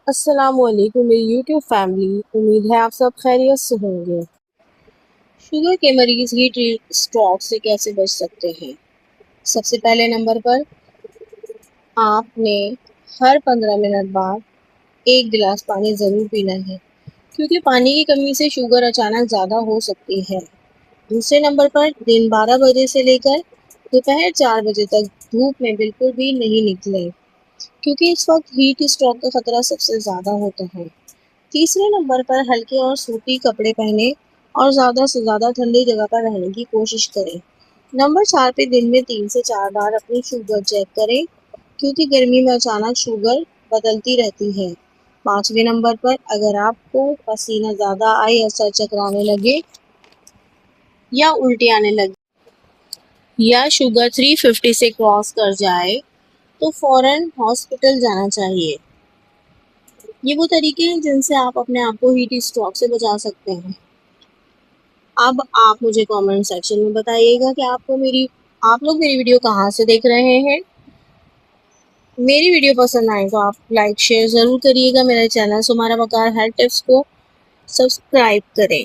अस्सलामुअलैकुम मेरी YouTube family. उम्मीद है आप सब खैरियत से होंगे। शुगर के मरीज हीट स्ट्रोक से कैसे बच सकते हैं? सबसे पहले नंबर पर आपने हर 15 मिनट बाद एक गिलास पानी ज़रूर पीना है, क्योंकि पानी की कमी से शुगर अचानक ज़्यादा हो सकती है। दूसरे नंबर पर दिन 12 बजे से लेकर दोपहर 4 बजे तक धूप में बिल्कुल भी नहीं निकलें, क्योंकि इस वक्त हीट स्ट्रोक का खतरा सबसे ज़्यादा होता है। तीसरे नंबर पर हल्के और सूती कपड़े पहने और ज़्यादा से ज़्यादा ठंडी जगह पर रहने की कोशिश करें। नंबर 4 पे दिन में 3 से 4 बार अपनी शुगर चेक करें, क्योंकि गर्मी में अचानक शुगर बदलती रहती है। पाँचवें नंबर पर अगर आपको पसीना ज़्यादा आए या सर चकराने लगे या उल्टी आने लगे या शुगर 350 से क्रॉस कर जाए तो फ़ौरन हॉस्पिटल जाना चाहिए। ये वो तरीके हैं जिनसे आप अपने आप को हीट स्ट्रोक से बचा सकते हैं। अब आप मुझे कमेंट सेक्शन में बताइएगा कि आप लोग मेरी वीडियो कहाँ से देख रहे हैं। मेरी वीडियो पसंद आए तो आप लाइक शेयर ज़रूर करिएगा। मेरे चैनल सुमारा वकार हेल्थ टिप्स को सब्सक्राइब करें।